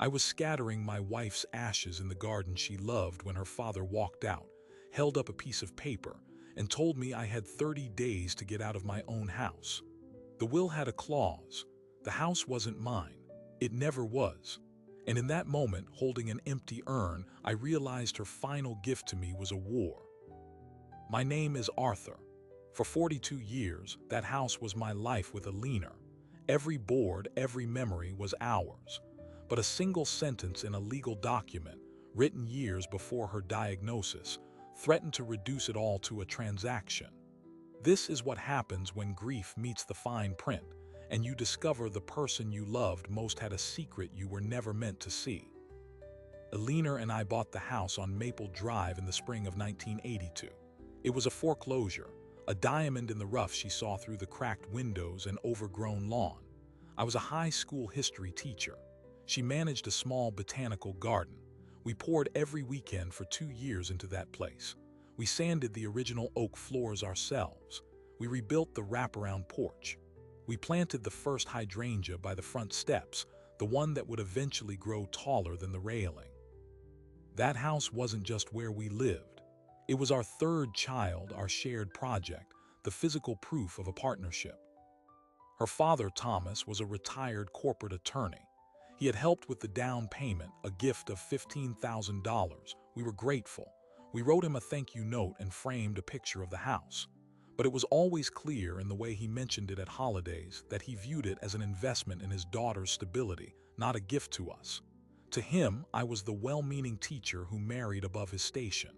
I was scattering my wife's ashes in the garden she loved when her father walked out, held up a piece of paper, and told me I had 30 days to get out of my own house. The will had a clause. The house wasn't mine. It never was. And in that moment, holding an empty urn, I realized her final gift to me was a war. My name is Arthur. For 42 years, that house was my life with Alina. Every board, every memory was ours. But a single sentence in a legal document, written years before her diagnosis, threatened to reduce it all to a transaction. This is what happens when grief meets the fine print, and you discover the person you loved most had a secret you were never meant to see. Alina and I bought the house on Maple Drive in the spring of 1982. It was a foreclosure, a diamond in the rough she saw through the cracked windows and overgrown lawn. I was a high school history teacher. She managed a small botanical garden. We poured every weekend for 2 years into that place. We sanded the original oak floors ourselves. We rebuilt the wraparound porch. We planted the first hydrangea by the front steps, the one that would eventually grow taller than the railing. That house wasn't just where we lived. It was our third child, our shared project, the physical proof of a partnership. Her father, Thomas, was a retired corporate attorney. He had helped with the down payment, a gift of $15,000. We were grateful. We wrote him a thank you note and framed a picture of the house. But it was always clear in the way he mentioned it at holidays that he viewed it as an investment in his daughter's stability, not a gift to us. To him, I was the well-meaning teacher who married above his station.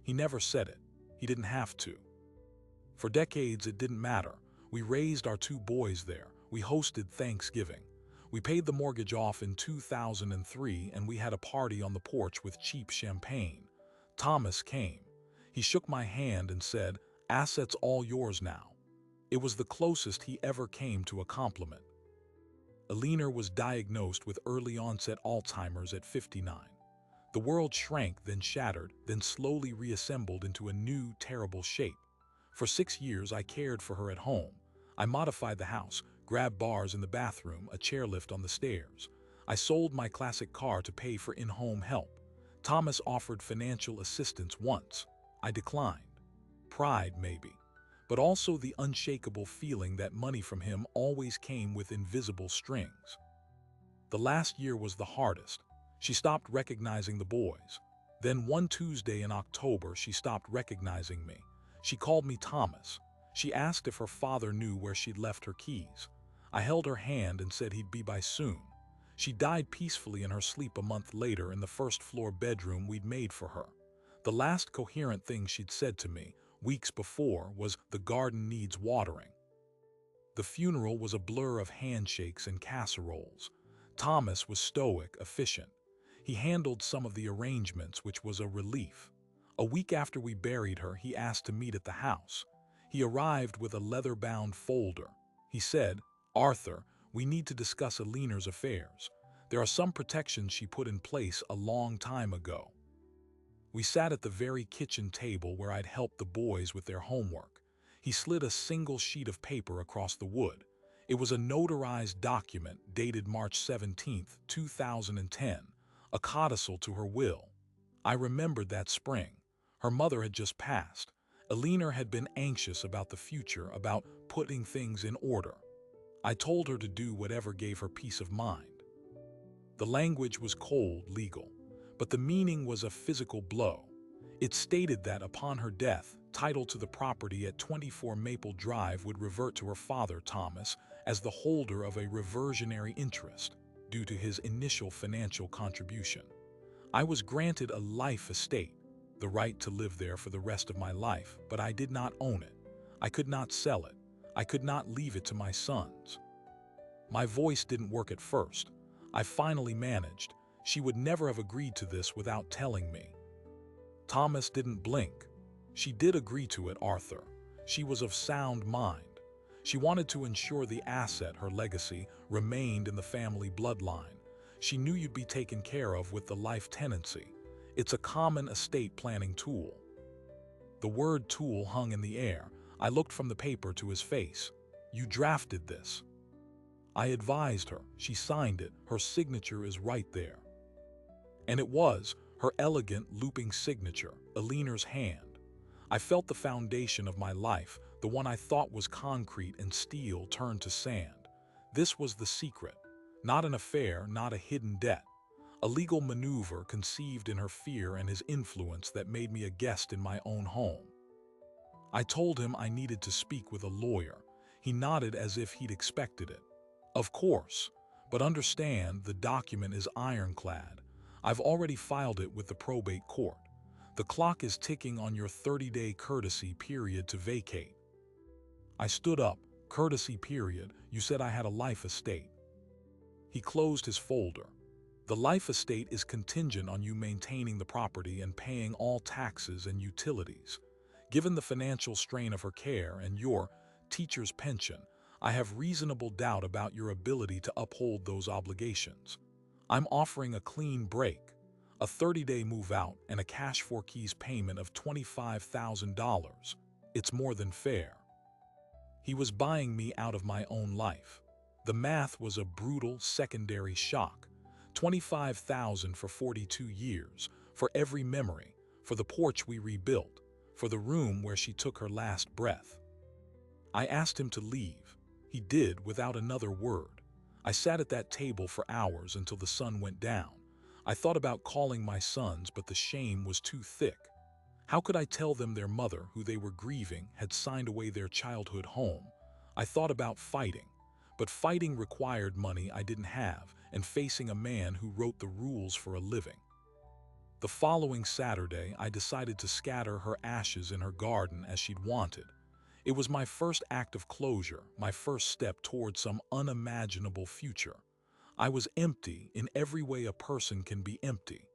He never said it. He didn't have to. For decades, it didn't matter. We raised our 2 boys there. We hosted Thanksgiving. We paid the mortgage off in 2003, and we had a party on the porch with cheap champagne. Thomas came. He shook my hand and said, "Assets all yours now." It was the closest he ever came to a compliment. Alina was diagnosed with early-onset Alzheimer's at 59. The world shrank, then shattered, then slowly reassembled into a new, terrible shape. For 6 years, I cared for her at home. I modified the house, grabbed bars in the bathroom, a chairlift on the stairs. I sold my classic car to pay for in-home help. Thomas offered financial assistance once. I declined. Pride, maybe, but also the unshakable feeling that money from him always came with invisible strings. The last year was the hardest. She stopped recognizing the boys. Then one Tuesday in October, she stopped recognizing me. She called me Thomas. She asked if her father knew where she'd left her keys. I held her hand and said he'd be by soon. She died peacefully in her sleep a month later in the first-floor bedroom we'd made for her. The last coherent thing she'd said to me, weeks before, was, "The garden needs watering." The funeral was a blur of handshakes and casseroles. Thomas was stoic, efficient. He handled some of the arrangements, which was a relief. A week after we buried her, he asked to meet at the house. He arrived with a leather-bound folder. He said, "Arthur, we need to discuss Alina's affairs. There are some protections she put in place a long time ago." We sat at the very kitchen table where I'd helped the boys with their homework. He slid a single sheet of paper across the wood. It was a notarized document dated March 17, 2010, a codicil to her will. I remembered that spring. Her mother had just passed. Alina had been anxious about the future, about putting things in order. I told her to do whatever gave her peace of mind. The language was cold, legal, but the meaning was a physical blow. It stated that upon her death, title to the property at 24 Maple Drive would revert to her father, Thomas, as the holder of a reversionary interest due to his initial financial contribution. I was granted a life estate, the right to live there for the rest of my life, but I did not own it. I could not sell it. I could not leave it to my sons. My voice didn't work at first. I finally managed. She would never have agreed to this without telling me. Thomas didn't blink. She did agree to it, Arthur. She was of sound mind. She wanted to ensure the asset, her legacy, remained in the family bloodline. She knew you'd be taken care of with the life tenancy. It's a common estate planning tool. The word tool hung in the air. I looked from the paper to his face. "You drafted this." I advised her. She signed it. Her signature is right there. And it was her elegant, looping signature, Eleanor's hand. I felt the foundation of my life, the one I thought was concrete and steel turned to sand. This was the secret. Not an affair, not a hidden debt. A legal maneuver conceived in her fear and his influence that made me a guest in my own home. I told him I needed to speak with a lawyer. He nodded as if he'd expected it. Of course, but understand the document is ironclad. I've already filed it with the probate court. The clock is ticking on your 30-day courtesy period to vacate. I stood up. Courtesy period? You said I had a life estate. He closed his folder. The life estate is contingent on you maintaining the property and paying all taxes and utilities. Given the financial strain of her care and your teacher's pension, I have reasonable doubt about your ability to uphold those obligations. I'm offering a clean break, a 30-day move-out, and a cash for keys payment of $25,000. It's more than fair. He was buying me out of my own life. The math was a brutal secondary shock. $25,000 for 42 years, for every memory, for the porch we rebuilt, for the room where she took her last breath. I asked him to leave. He did without another word. I sat at that table for hours until the sun went down. I thought about calling my sons, but the shame was too thick. How could I tell them their mother, who they were grieving, had signed away their childhood home? I thought about fighting, but fighting required money I didn't have and facing a man who wrote the rules for a living. The following Saturday, I decided to scatter her ashes in her garden as she'd wanted. It was my first act of closure, my first step toward some unimaginable future. I was empty in every way a person can be empty.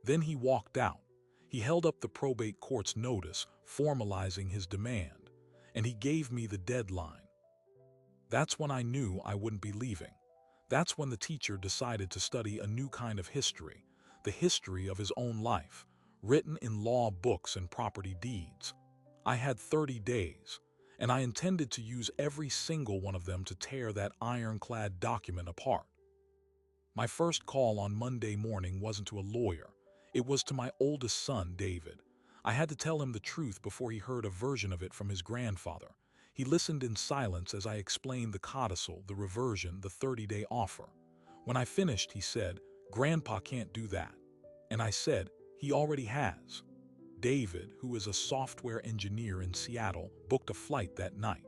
Then he walked out. He held up the probate court's notice, formalizing his demand, and he gave me the deadline. That's when I knew I wouldn't be leaving. That's when the teacher decided to study a new kind of history, the history of his own life, written in law books and property deeds. I had 30 days, and I intended to use every single one of them to tear that ironclad document apart. My first call on Monday morning wasn't to a lawyer. It was to my oldest son, David. I had to tell him the truth before he heard a version of it from his grandfather. He listened in silence as I explained the codicil, the reversion, the 30-day offer. When I finished, he said, "Grandpa can't do that." And I said, "He already has." David, who is a software engineer in Seattle, booked a flight that night.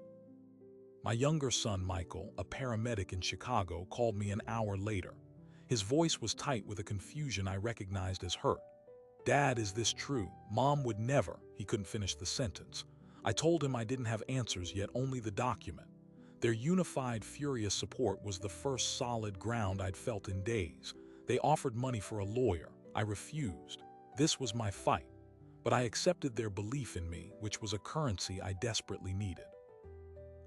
My younger son, Michael, a paramedic in Chicago, called me an hour later. His voice was tight with a confusion I recognized as hurt. "Dad, is this true? Mom would never." He couldn't finish the sentence. I told him I didn't have answers yet, only the document. Their unified, furious support was the first solid ground I'd felt in days. They offered money for a lawyer. I refused. This was my fight. But I accepted their belief in me, which was a currency I desperately needed.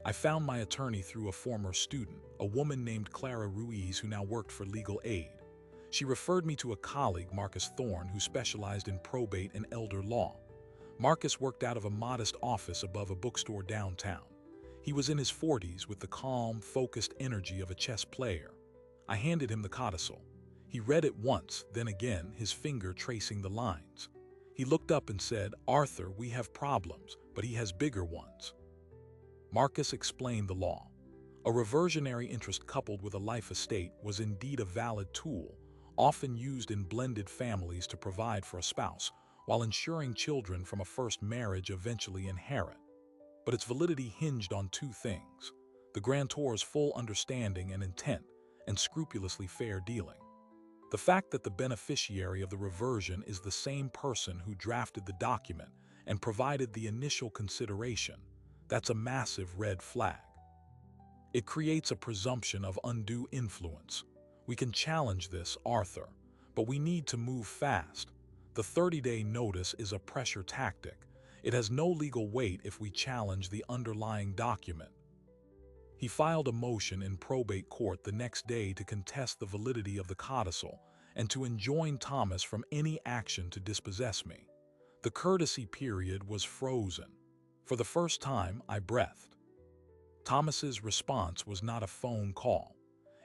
I found my attorney through a former student, a woman named Clara Ruiz, who now worked for Legal Aid. She referred me to a colleague, Marcus Thorne, who specialized in probate and elder law. Marcus worked out of a modest office above a bookstore downtown. He was in his 40s with the calm, focused energy of a chess player. I handed him the codicil. He read it once, then again, his finger tracing the lines. He looked up and said, "Arthur, we have problems, but he has bigger ones." Marcus explained the law. A reversionary interest coupled with a life estate was indeed a valid tool, often used in blended families to provide for a spouse, while ensuring children from a first marriage eventually inherit. But its validity hinged on two things: the grantor's full understanding and intent, and scrupulously fair dealing. The fact that the beneficiary of the reversion is the same person who drafted the document and provided the initial consideration, that's a massive red flag. It creates a presumption of undue influence. We can challenge this, Arthur, but we need to move fast. The 30-day notice is a pressure tactic. It has no legal weight if we challenge the underlying document. He filed a motion in probate court the next day to contest the validity of the codicil and to enjoin Thomas from any action to dispossess me. The courtesy period was frozen. For the first time, I breathed. Thomas's response was not a phone call.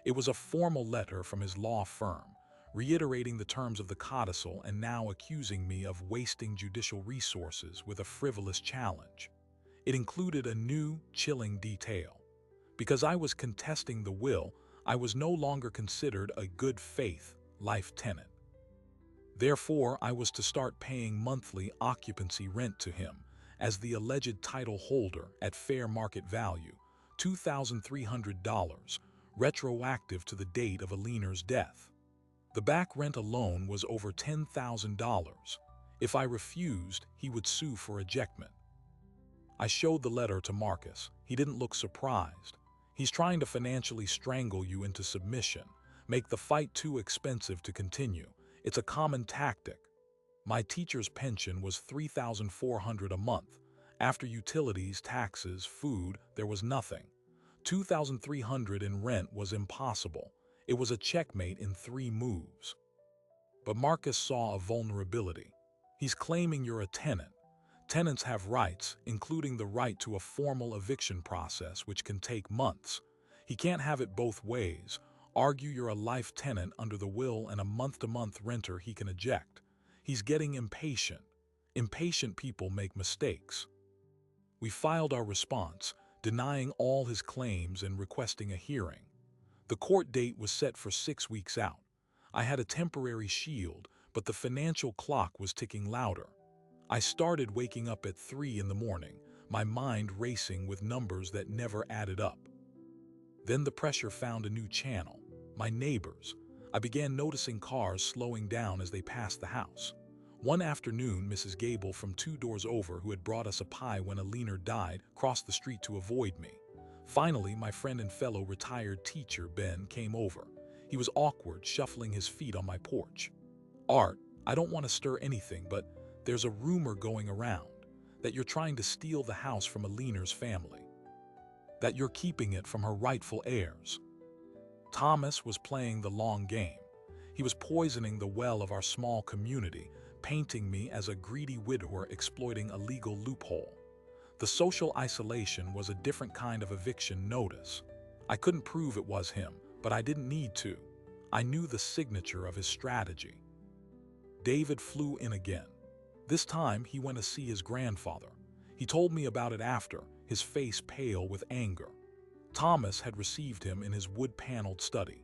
It was a formal letter from his law firm, reiterating the terms of the codicil and now accusing me of wasting judicial resources with a frivolous challenge. It included a new, chilling detail. Because I was contesting the will, I was no longer considered a good faith life tenant. Therefore, I was to start paying monthly occupancy rent to him as the alleged title holder at fair market value, $2,300, retroactive to the date of Aliner's death. The back rent alone was over $10,000. If I refused, he would sue for ejectment. I showed the letter to Marcus. He didn't look surprised. He's trying to financially strangle you into submission, make the fight too expensive to continue. It's a common tactic. My teacher's pension was $3,400 a month. After utilities, taxes, food, there was nothing. $2,300 in rent was impossible. It was a checkmate in 3 moves. But Marcus saw a vulnerability. He's claiming you're a tenant. Tenants have rights, including the right to a formal eviction process, which can take months. He can't have it both ways. Argue you're a life tenant under the will and a month-to-month renter he can eject. He's getting impatient. Impatient people make mistakes. We filed our response, denying all his claims and requesting a hearing. The court date was set for 6 weeks out. I had a temporary shield, but the financial clock was ticking louder. I started waking up at 3 in the morning, my mind racing with numbers that never added up. Then the pressure found a new channel. My neighbors. I began noticing cars slowing down as they passed the house. One afternoon, Mrs. Gable from 2 doors over, who had brought us a pie when Aliner died, crossed the street to avoid me. Finally, my friend and fellow retired teacher, Ben, came over. He was awkward, shuffling his feet on my porch. "Art, I don't want to stir anything, but there's a rumor going around that you're trying to steal the house from Aliner's family. That you're keeping it from her rightful heirs." Thomas was playing the long game. He was poisoning the well of our small community, painting me as a greedy widower exploiting a legal loophole. The social isolation was a different kind of eviction notice. I couldn't prove it was him, but I didn't need to. I knew the signature of his strategy. David flew in again. This time, he went to see his grandfather. He told me about it after, his face pale with anger. Thomas had received him in his wood-paneled study.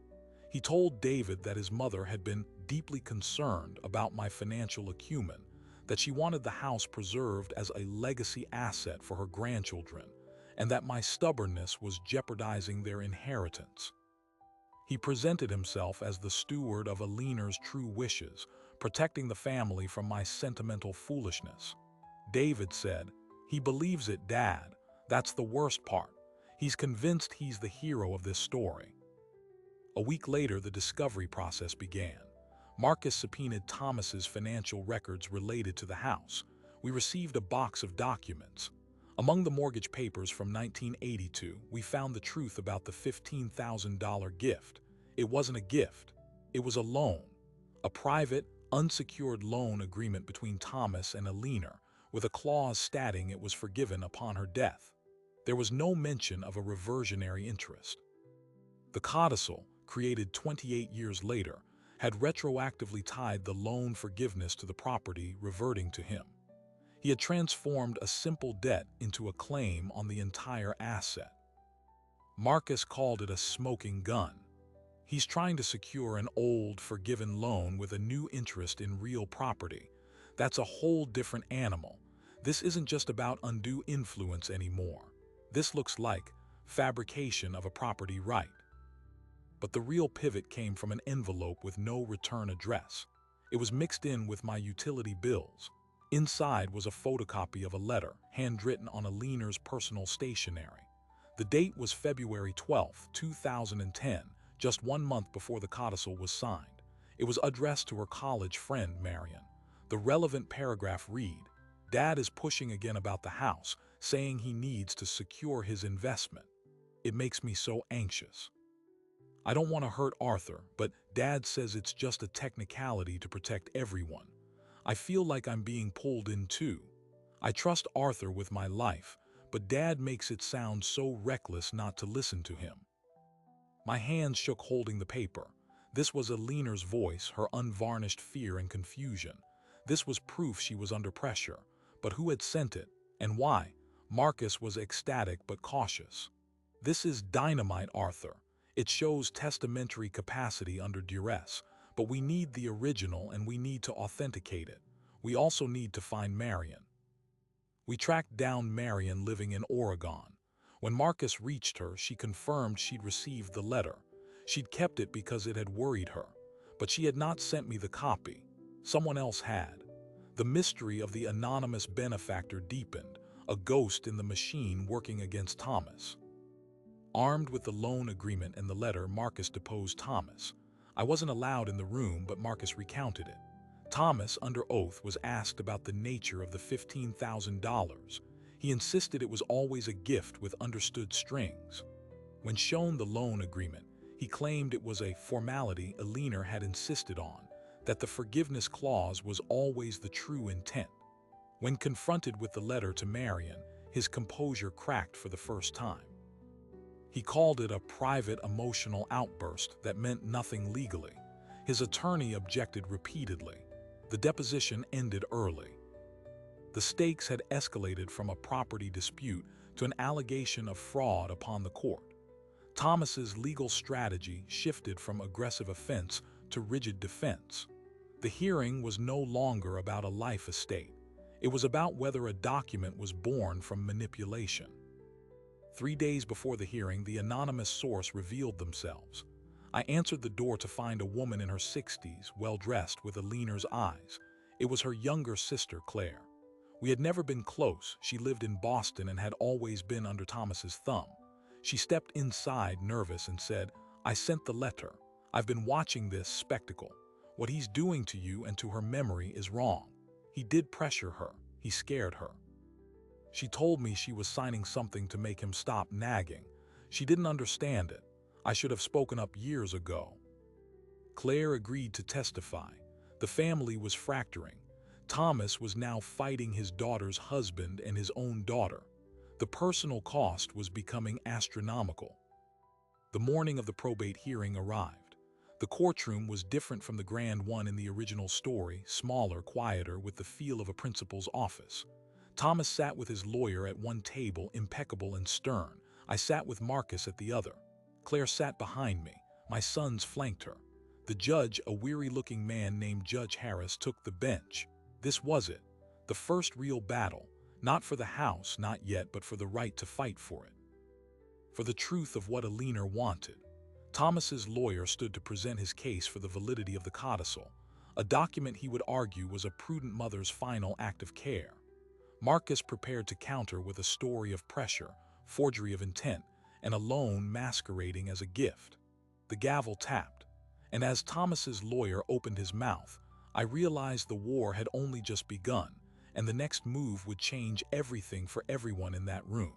He told David that his mother had been deeply concerned about my financial acumen, that she wanted the house preserved as a legacy asset for her grandchildren, and that my stubbornness was jeopardizing their inheritance. He presented himself as the steward of Aliner's true wishes, protecting the family from my sentimental foolishness. David said, "He believes it, Dad. That's the worst part. He's convinced he's the hero of this story." A week later, the discovery process began. Marcus subpoenaed Thomas's financial records related to the house. We received a box of documents. Among the mortgage papers from 1982, we found the truth about the $15,000 gift. It wasn't a gift. It was a loan. A private, unsecured loan agreement between Thomas and Aliner, with a clause stating it was forgiven upon her death. There was no mention of a reversionary interest. The codicil, created 28 years later, had retroactively tied the loan forgiveness to the property reverting to him. He had transformed a simple debt into a claim on the entire asset. Marcus called it a smoking gun. He's trying to secure an old, forgiven loan with a new interest in real property. That's a whole different animal. This isn't just about undue influence anymore. This looks like fabrication of a property right. But the real pivot came from an envelope with no return address. It was mixed in with my utility bills. Inside was a photocopy of a letter, handwritten on Aliner's personal stationery. The date was February 12, 2010, just 1 month before the codicil was signed. It was addressed to her college friend, Marion. The relevant paragraph read, "Dad is pushing again about the house, saying he needs to secure his investment. It makes me so anxious. I don't want to hurt Arthur, but Dad says it's just a technicality to protect everyone. I feel like I'm being pulled in too. I trust Arthur with my life, but Dad makes it sound so reckless not to listen to him." My hands shook holding the paper. This was Alina's voice, her unvarnished fear and confusion. This was proof she was under pressure. But who had sent it, and why? Marcus was ecstatic but cautious. This is dynamite, Arthur. It shows testamentary capacity under duress, but we need the original and we need to authenticate it. We also need to find Marion. We tracked down Marion living in Oregon. When Marcus reached her, she confirmed she'd received the letter. She'd kept it because it had worried her, but she had not sent me the copy. Someone else had. The mystery of the anonymous benefactor deepened, a ghost in the machine working against Thomas. Armed with the loan agreement and the letter, Marcus deposed Thomas. I wasn't allowed in the room, but Marcus recounted it. Thomas, under oath, was asked about the nature of the $15,000. He insisted it was always a gift with understood strings. When shown the loan agreement, he claimed it was a formality Alina had insisted on, that the forgiveness clause was always the true intent. When confronted with the letter to Marion, his composure cracked for the first time. He called it a private emotional outburst that meant nothing legally. His attorney objected repeatedly. The deposition ended early. The stakes had escalated from a property dispute to an allegation of fraud upon the court. Thomas's legal strategy shifted from aggressive offense to rigid defense. The hearing was no longer about a life estate. It was about whether a document was born from manipulation. 3 days before the hearing, the anonymous source revealed themselves. I answered the door to find a woman in her 60s, well-dressed, with Alina's eyes. It was her younger sister, Claire. We had never been close. She lived in Boston and had always been under Thomas's thumb. She stepped inside, nervous, and said, "I sent the letter. I've been watching this spectacle. What he's doing to you and to her memory is wrong. He did pressure her. He scared her." She told me she was signing something to make him stop nagging. She didn't understand it. I should have spoken up years ago. Claire agreed to testify. The family was fracturing. Thomas was now fighting his daughter's husband and his own daughter. The personal cost was becoming astronomical. The morning of the probate hearing arrived. The courtroom was different from the grand one in the original story, smaller, quieter, with the feel of a principal's office. Thomas sat with his lawyer at one table, impeccable and stern. I sat with Marcus at the other. Claire sat behind me. My sons flanked her. The judge, a weary-looking man named Judge Harris, took the bench. This was it. The first real battle. Not for the house, not yet, but for the right to fight for it. For the truth of what Alina wanted. Thomas's lawyer stood to present his case for the validity of the codicil, a document he would argue was a prudent mother's final act of care. Marcus prepared to counter with a story of pressure, forgery of intent, and a loan masquerading as a gift. The gavel tapped, and as Thomas's lawyer opened his mouth, I realized the war had only just begun, and the next move would change everything for everyone in that room.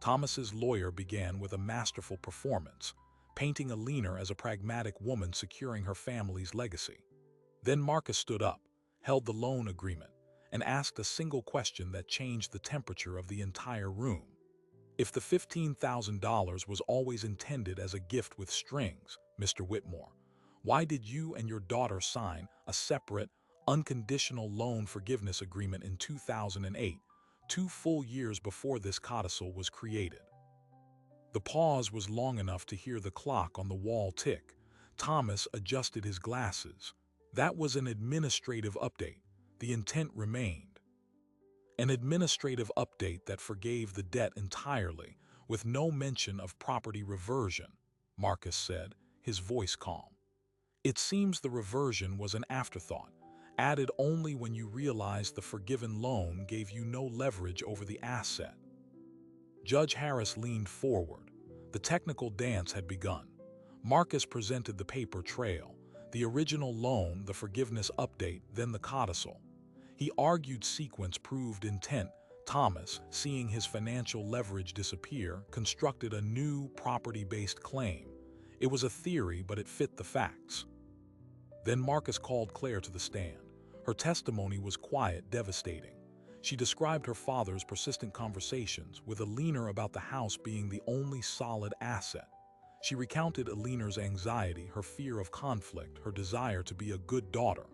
Thomas's lawyer began with a masterful performance, painting Alina as a pragmatic woman securing her family's legacy. Then Marcus stood up, held the loan agreement, and asked a single question that changed the temperature of the entire room. If the $15,000 was always intended as a gift with strings, Mr. Whitmore, why did you and your daughter sign a separate, unconditional loan forgiveness agreement in 2008, 2 full years before this codicil was created? The pause was long enough to hear the clock on the wall tick. Thomas adjusted his glasses. That was an administrative update. The intent remained. An administrative update that forgave the debt entirely, with no mention of property reversion, Marcus said, his voice calm. It seems the reversion was an afterthought, added only when you realized the forgiven loan gave you no leverage over the asset. Judge Harris leaned forward. The technical dance had begun. Marcus presented the paper trail, the original loan, the forgiveness update, then the codicil. He argued sequence proved intent. Thomas, seeing his financial leverage disappear, constructed a new property-based claim. It was a theory, but it fit the facts. Then Marcus called Claire to the stand. Her testimony was quiet, devastating. She described her father's persistent conversations with Alina about the house being the only solid asset. She recounted Alina's anxiety, her fear of conflict, her desire to be a good daughter.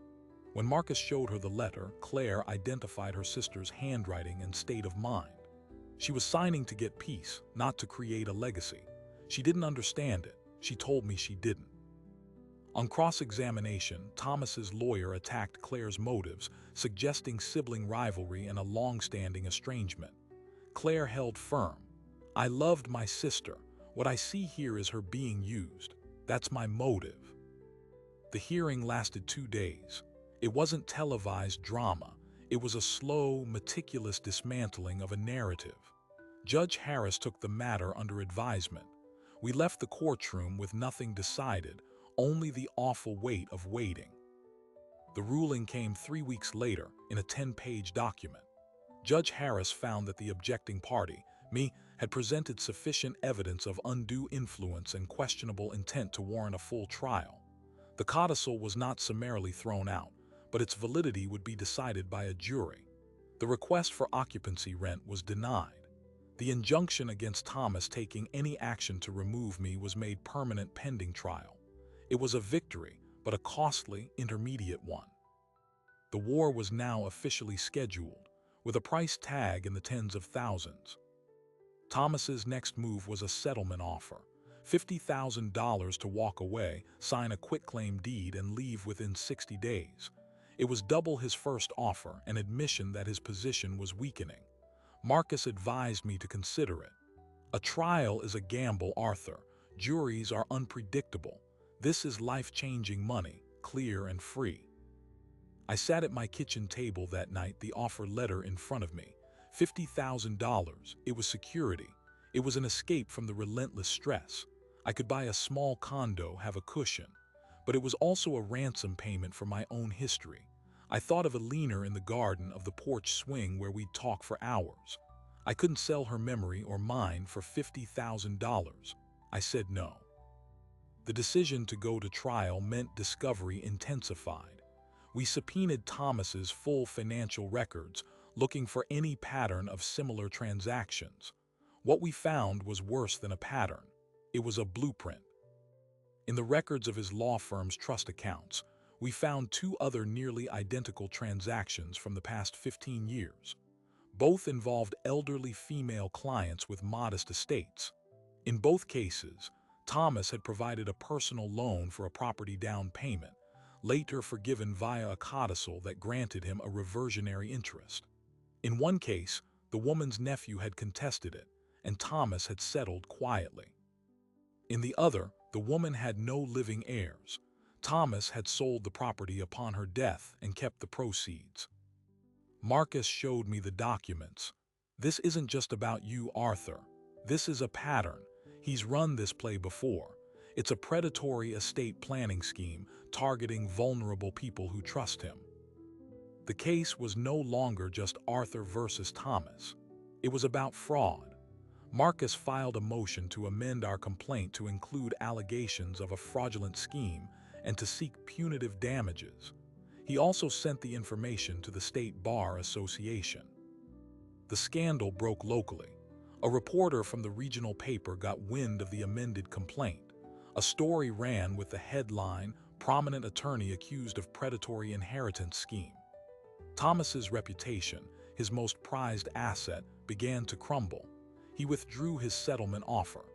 When Marcus showed her the letter, Claire identified her sister's handwriting and state of mind. She was signing to get peace, not to create a legacy. She didn't understand it. She told me she didn't. On cross-examination, Thomas's lawyer attacked Claire's motives, suggesting sibling rivalry and a long-standing estrangement. Claire held firm. "I loved my sister. What I see here is her being used. That's my motive." The hearing lasted 2 days. It wasn't televised drama. It was a slow, meticulous dismantling of a narrative. Judge Harris took the matter under advisement. We left the courtroom with nothing decided, only the awful weight of waiting. The ruling came 3 weeks later in a 10-page document. Judge Harris found that the objecting party, me, had presented sufficient evidence of undue influence and questionable intent to warrant a full trial. The codicil was not summarily thrown out, but its validity would be decided by a jury. The request for occupancy rent was denied. The injunction against Thomas taking any action to remove me was made permanent pending trial. It was a victory, but a costly, intermediate one. The war was now officially scheduled, with a price tag in the tens of thousands. Thomas's next move was a settlement offer, $50,000 to walk away, sign a quitclaim deed, and leave within 60 days. It was double his first offer, an admission that his position was weakening. Marcus advised me to consider it. "A trial is a gamble, Arthur. Juries are unpredictable. This is life-changing money, clear and free." I sat at my kitchen table that night, the offer letter in front of me. $50,000. It was security. It was an escape from the relentless stress. I could buy a small condo, have a cushion. But it was also a ransom payment for my own history. I thought of Alina in the garden, of the porch swing where we'd talk for hours. I couldn't sell her memory or mine for $50,000. I said no. The decision to go to trial meant discovery intensified. We subpoenaed Thomas's full financial records, looking for any pattern of similar transactions. What we found was worse than a pattern. It was a blueprint. In the records of his law firm's trust accounts, we found 2 other nearly identical transactions from the past 15 years. Both involved elderly female clients with modest estates. In both cases, Thomas had provided a personal loan for a property down payment, later forgiven via a codicil that granted him a reversionary interest. In one case, the woman's nephew had contested it, and Thomas had settled quietly. In the other, the woman had no living heirs. Thomas had sold the property upon her death and kept the proceeds. Marcus showed me the documents. "This isn't just about you, Arthur. This is a pattern. He's run this play before. It's a predatory estate planning scheme targeting vulnerable people who trust him." The case was no longer just Arthur versus Thomas. It was about fraud. Marcus filed a motion to amend our complaint to include allegations of a fraudulent scheme and to seek punitive damages. He also sent the information to the State Bar Association. The scandal broke locally. A reporter from the regional paper got wind of the amended complaint. A story ran with the headline, "Prominent Attorney Accused of Predatory Inheritance Scheme." Thomas's reputation, his most prized asset, began to crumble. He withdrew his settlement offer.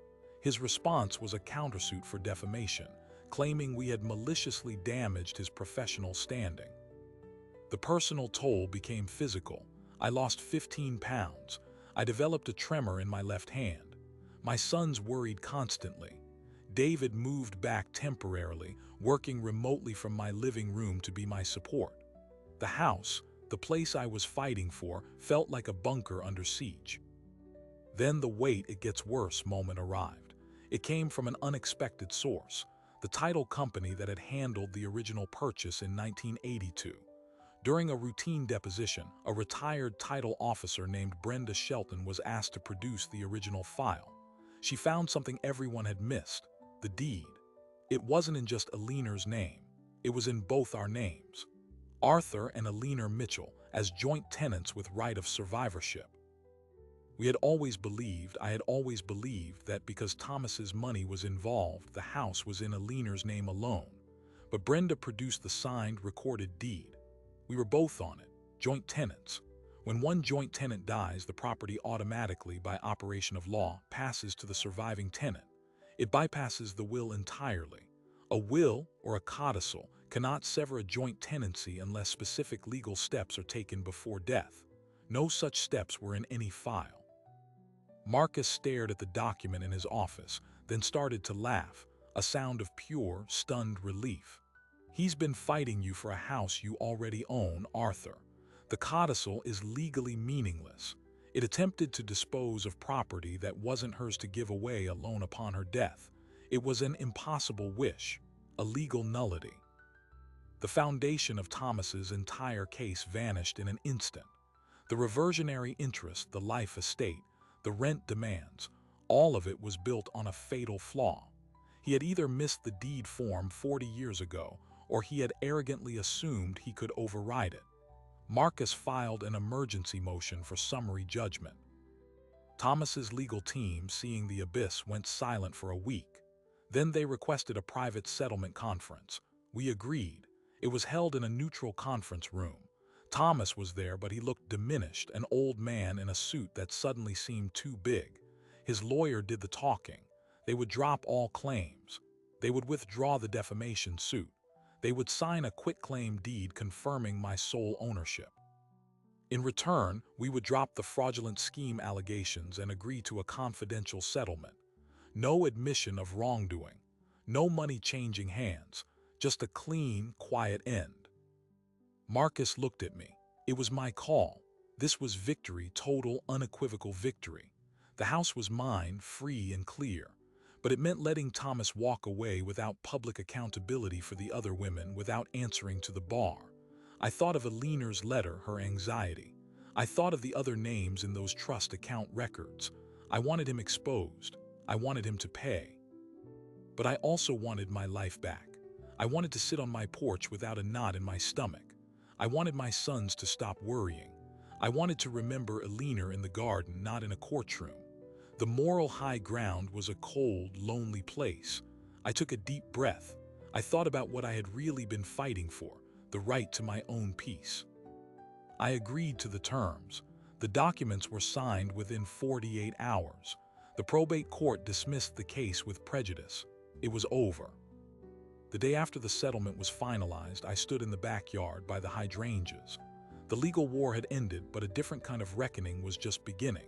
His response was a countersuit for defamation, claiming we had maliciously damaged his professional standing. The personal toll became physical. I lost 15 pounds. I developed a tremor in my left hand. My sons worried constantly. David moved back temporarily, working remotely from my living room to be my support. The house, the place I was fighting for, felt like a bunker under siege. Then the "wait, it gets worse" moment arrived. It came from an unexpected source, the title company that had handled the original purchase in 1982. During a routine deposition, a retired title officer named Brenda Shelton was asked to produce the original file. She found something everyone had missed: the deed. It wasn't in just Alina's name. It was in both our names. Arthur and Alina Mitchell as joint tenants with right of survivorship. I had always believed that because Thomas's money was involved, the house was in Alina's name alone. But Brenda produced the signed, recorded deed. We were both on it, joint tenants. When one joint tenant dies, the property automatically, by operation of law, passes to the surviving tenant. It bypasses the will entirely. A will, or a codicil, cannot sever a joint tenancy unless specific legal steps are taken before death. No such steps were in any file. Marcus stared at the document in his office, then started to laugh, a sound of pure, stunned relief. "He's been fighting you for a house you already own, Arthur. The codicil is legally meaningless. It attempted to dispose of property that wasn't hers to give away alone upon her death. It was an impossible wish, a legal nullity." The foundation of Thomas's entire case vanished in an instant. The reversionary interest, the life estate, the rent demands, all of it was built on a fatal flaw. He had either missed the deed form 40 years ago, or he had arrogantly assumed he could override it. Marcus filed an emergency motion for summary judgment. Thomas's legal team, seeing the abyss, went silent for a week. Then they requested a private settlement conference. We agreed. It was held in a neutral conference room. Thomas was there, but he looked diminished, an old man in a suit that suddenly seemed too big. His lawyer did the talking. They would drop all claims. They would withdraw the defamation suit. They would sign a quitclaim deed confirming my sole ownership. In return, we would drop the fraudulent scheme allegations and agree to a confidential settlement. No admission of wrongdoing. No money changing hands. Just a clean, quiet end. Marcus looked at me. It was my call. This was victory, total, unequivocal victory. The house was mine, free and clear. But it meant letting Thomas walk away without public accountability for the other women, without answering to the bar. I thought of Alina's letter, her anxiety. I thought of the other names in those trust account records. I wanted him exposed. I wanted him to pay. But I also wanted my life back. I wanted to sit on my porch without a knot in my stomach. I wanted my sons to stop worrying. I wanted to remember Alina in the garden, not in a courtroom. The moral high ground was a cold, lonely place. I took a deep breath. I thought about what I had really been fighting for, the right to my own peace. I agreed to the terms. The documents were signed within 48 hours. The probate court dismissed the case with prejudice. It was over. The day after the settlement was finalized, I stood in the backyard by the hydrangeas. The legal war had ended, but a different kind of reckoning was just beginning.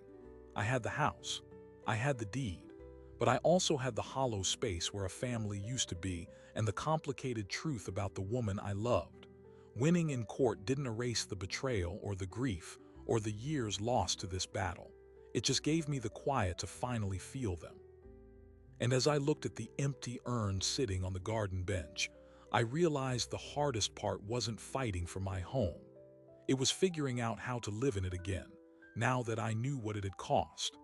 I had the house. I had the deed. But I also had the hollow space where a family used to be, and the complicated truth about the woman I loved. Winning in court didn't erase the betrayal or the grief or the years lost to this battle. It just gave me the quiet to finally feel them. And as I looked at the empty urn sitting on the garden bench, I realized the hardest part wasn't fighting for my home. It was figuring out how to live in it again, now that I knew what it had cost.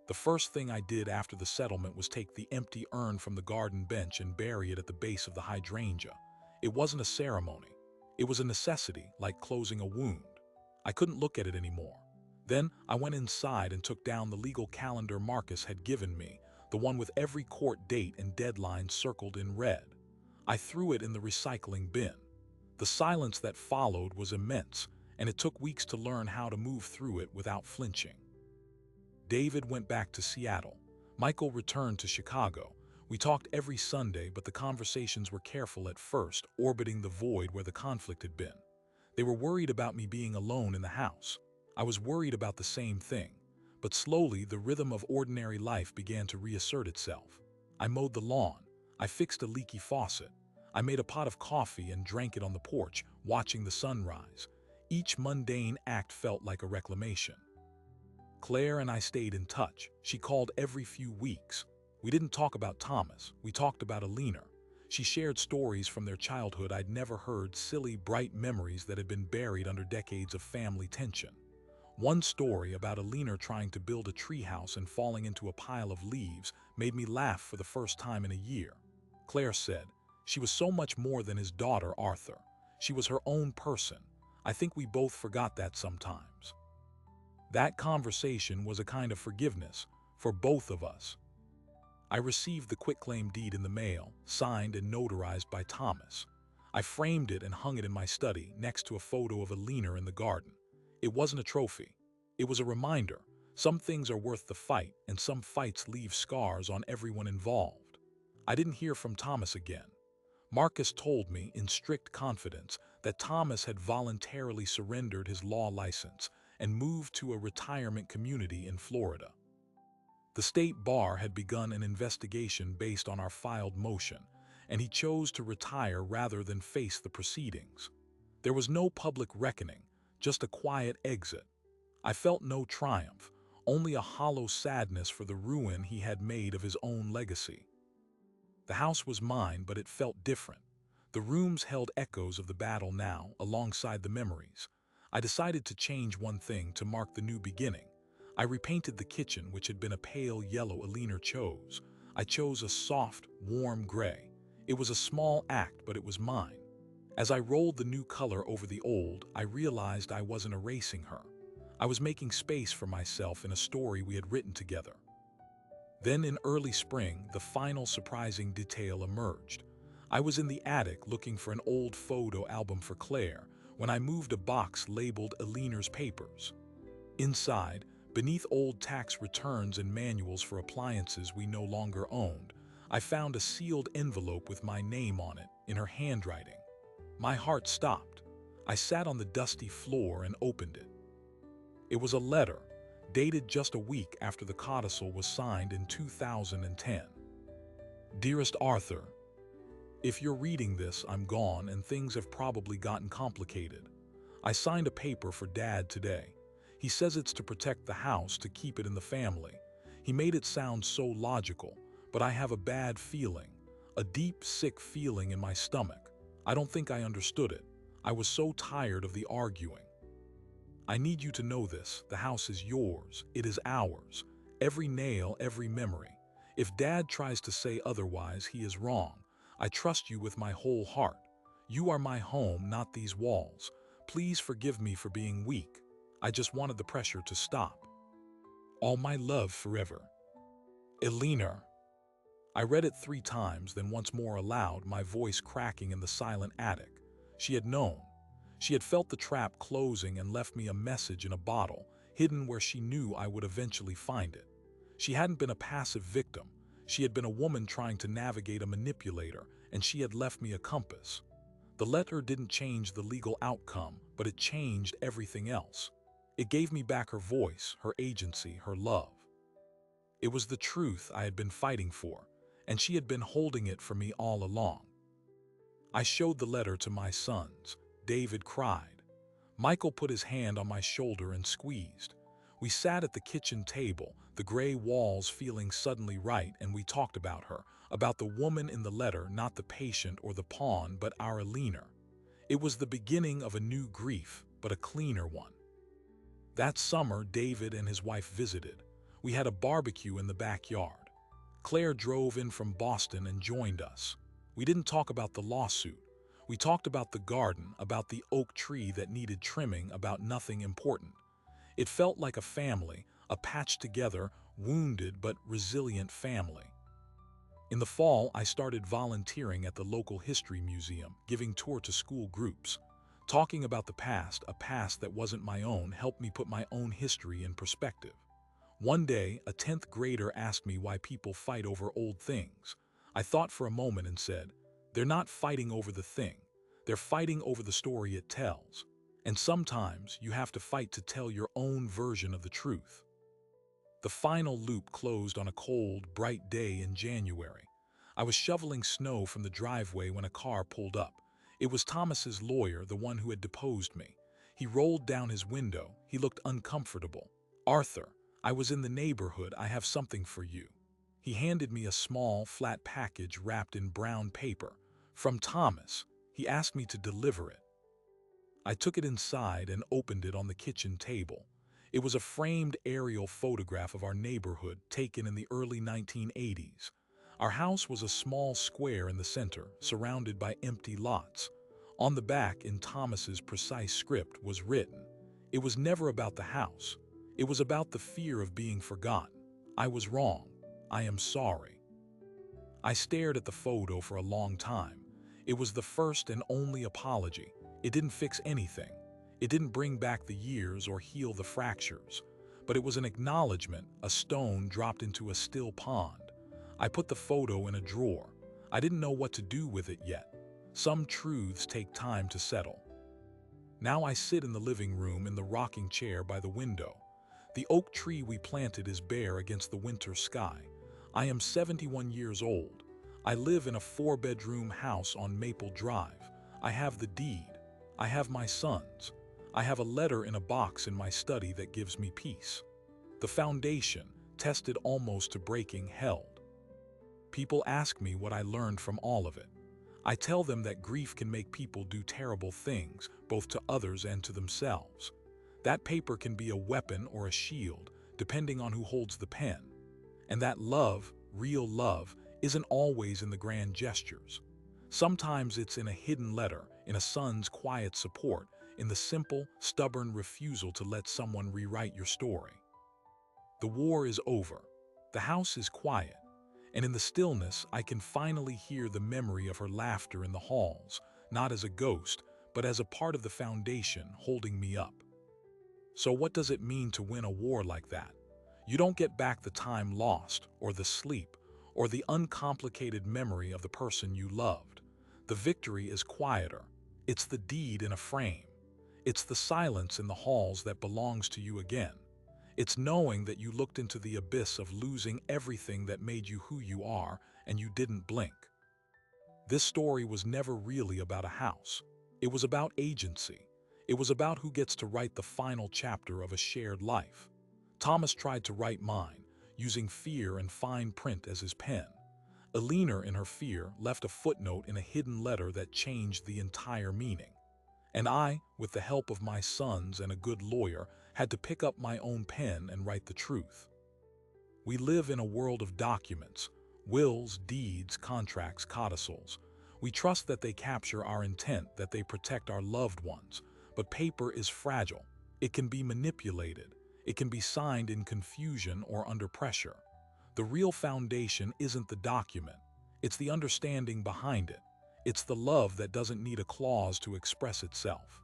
The first thing I did after the settlement was take the empty urn from the garden bench and bury it at the base of the hydrangea. It wasn't a ceremony. It was a necessity, like closing a wound. I couldn't look at it anymore. Then I went inside and took down the legal calendar Marcus had given me, the one with every court date and deadline circled in red. I threw it in the recycling bin. The silence that followed was immense, and it took weeks to learn how to move through it without flinching. David went back to Seattle. Michael returned to Chicago. We talked every Sunday, but the conversations were careful at first, orbiting the void where the conflict had been. They were worried about me being alone in the house. I was worried about the same thing. But slowly, the rhythm of ordinary life began to reassert itself. I mowed the lawn. I fixed a leaky faucet. I made a pot of coffee and drank it on the porch, watching the sunrise. Each mundane act felt like a reclamation. Claire and I stayed in touch. She called every few weeks. We didn't talk about Thomas. We talked about Alina. She shared stories from their childhood I'd never heard, silly, bright memories that had been buried under decades of family tension. One story about Alina trying to build a treehouse and falling into a pile of leaves made me laugh for the first time in a year. Claire said, "She was so much more than his daughter, Arthur. She was her own person. I think we both forgot that sometimes." That conversation was a kind of forgiveness for both of us. I received the quitclaim deed in the mail, signed and notarized by Thomas. I framed it and hung it in my study next to a photo of Alina in the garden. It wasn't a trophy. It was a reminder. Some things are worth the fight, and some fights leave scars on everyone involved. I didn't hear from Thomas again. Marcus told me in strict confidence that Thomas had voluntarily surrendered his law license and moved to a retirement community in Florida. The state bar had begun an investigation based on our filed motion, and he chose to retire rather than face the proceedings. There was no public reckoning, just a quiet exit. I felt no triumph, only a hollow sadness for the ruin he had made of his own legacy. The house was mine, but it felt different. The rooms held echoes of the battle now, alongside the memories. I decided to change one thing to mark the new beginning. I repainted the kitchen, which had been a pale yellow Alina chose. I chose a soft, warm gray. It was a small act, but it was mine. As I rolled the new color over the old, I realized I wasn't erasing her. I was making space for myself in a story we had written together. Then in early spring, the final surprising detail emerged. I was in the attic looking for an old photo album for Claire when I moved a box labeled Alina's papers. Inside, beneath old tax returns and manuals for appliances we no longer owned, I found a sealed envelope with my name on it in her handwriting. My heart stopped. I sat on the dusty floor and opened it. It was a letter, dated just a week after the codicil was signed in 2010. Dearest Arthur, if you're reading this, I'm gone and things have probably gotten complicated. I signed a paper for Dad today. He says it's to protect the house, to keep it in the family. He made it sound so logical, but I have a bad feeling, a deep, sick feeling in my stomach. I don't think I understood it. I was so tired of the arguing. I need you to know this. The house is yours. It is ours. Every nail, every memory. If Dad tries to say otherwise, he is wrong. I trust you with my whole heart. You are my home, not these walls. Please forgive me for being weak. I just wanted the pressure to stop. All my love forever. Alina. I read it 3 times, then once more aloud, my voice cracking in the silent attic. She had known. She had felt the trap closing and left me a message in a bottle, hidden where she knew I would eventually find it. She hadn't been a passive victim. She had been a woman trying to navigate a manipulator, and she had left me a compass. The letter didn't change the legal outcome, but it changed everything else. It gave me back her voice, her agency, her love. It was the truth I had been fighting for, and she had been holding it for me all along. I showed the letter to my sons. David cried. Michael put his hand on my shoulder and squeezed. We sat at the kitchen table, the gray walls feeling suddenly right, and we talked about her, about the woman in the letter, not the patient or the pawn, but our Alina. It was the beginning of a new grief, but a cleaner one. That summer, David and his wife visited. We had a barbecue in the backyard. Claire drove in from Boston and joined us. We didn't talk about the lawsuit. We talked about the garden, about the oak tree that needed trimming, about nothing important. It felt like a family, a patched together, wounded but resilient family. In the fall, I started volunteering at the local history museum, giving tour to school groups. Talking about the past, a past that wasn't my own, helped me put my own history in perspective. One day, a 10th grader asked me why people fight over old things. I thought for a moment and said, they're not fighting over the thing. They're fighting over the story it tells. And sometimes you have to fight to tell your own version of the truth. The final loop closed on a cold, bright day in January. I was shoveling snow from the driveway when a car pulled up. It was Thomas's lawyer, the one who had deposed me. He rolled down his window. He looked uncomfortable. Arthur, I was in the neighborhood. I have something for you. He handed me a small, flat package wrapped in brown paper. From Thomas. He asked me to deliver it. I took it inside and opened it on the kitchen table. It was a framed aerial photograph of our neighborhood taken in the early 1980s. Our house was a small square in the center, surrounded by empty lots. On the back, in Thomas's precise script, was written, "It was never about the house. It was about the fear of being forgotten. I was wrong. I am sorry. I stared at the photo for a long time. It was the first and only apology. It didn't fix anything. It didn't bring back the years or heal the fractures. But it was an acknowledgement, a stone dropped into a still pond. I put the photo in a drawer. I didn't know what to do with it yet. Some truths take time to settle. Now I sit in the living room in the rocking chair by the window. The oak tree we planted is bare against the winter sky. I am 71 years old. I live in a 4-bedroom house on Maple Drive. I have the deed. I have my sons. I have a letter in a box in my study that gives me peace. The foundation, tested almost to breaking, held. People ask me what I learned from all of it. I tell them that grief can make people do terrible things, both to others and to themselves. That paper can be a weapon or a shield, depending on who holds the pen. And that love, real love, isn't always in the grand gestures. Sometimes it's in a hidden letter, in a son's quiet support, in the simple, stubborn refusal to let someone rewrite your story. The war is over. The house is quiet. And in the stillness, I can finally hear the memory of her laughter in the halls, not as a ghost, but as a part of the foundation holding me up. So what does it mean to win a war like that? You don't get back the time lost, or the sleep, or the uncomplicated memory of the person you loved. The victory is quieter. It's the deed in a frame. It's the silence in the halls that belongs to you again. It's knowing that you looked into the abyss of losing everything that made you who you are, and you didn't blink. This story was never really about a house. It was about agency. It was about who gets to write the final chapter of a shared life. Thomas tried to write mine, using fear and fine print as his pen. Alina, in her fear, left a footnote in a hidden letter that changed the entire meaning. And I, with the help of my sons and a good lawyer, had to pick up my own pen and write the truth. We live in a world of documents, wills, deeds, contracts, codicils. We trust that they capture our intent, that they protect our loved ones. But paper is fragile. It can be manipulated. It can be signed in confusion or under pressure. The real foundation isn't the document. It's the understanding behind it. It's the love that doesn't need a clause to express itself.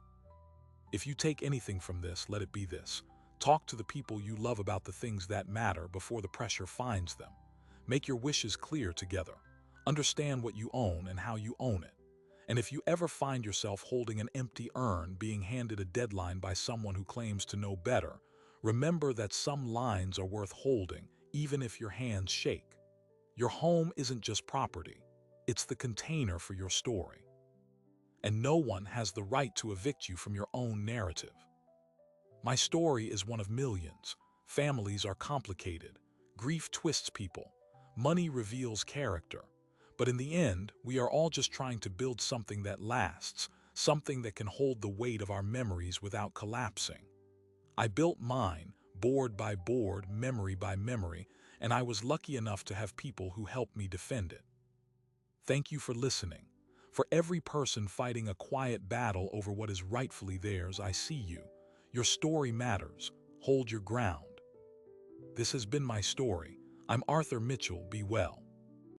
If you take anything from this, let it be this. Talk to the people you love about the things that matter before the pressure finds them. Make your wishes clear together. Understand what you own and how you own it. And if you ever find yourself holding an empty urn, being handed a deadline by someone who claims to know better, remember that some lines are worth holding, even if your hands shake. Your home isn't just property. It's the container for your story. And no one has the right to evict you from your own narrative. My story is one of millions. Families are complicated. Grief twists people. Money reveals character. But in the end, we are all just trying to build something that lasts, something that can hold the weight of our memories without collapsing. I built mine, board by board, memory by memory, and I was lucky enough to have people who helped me defend it. Thank you for listening. For every person fighting a quiet battle over what is rightfully theirs, I see you. Your story matters. Hold your ground. This has been my story. I'm Arthur Mitchell. Be well.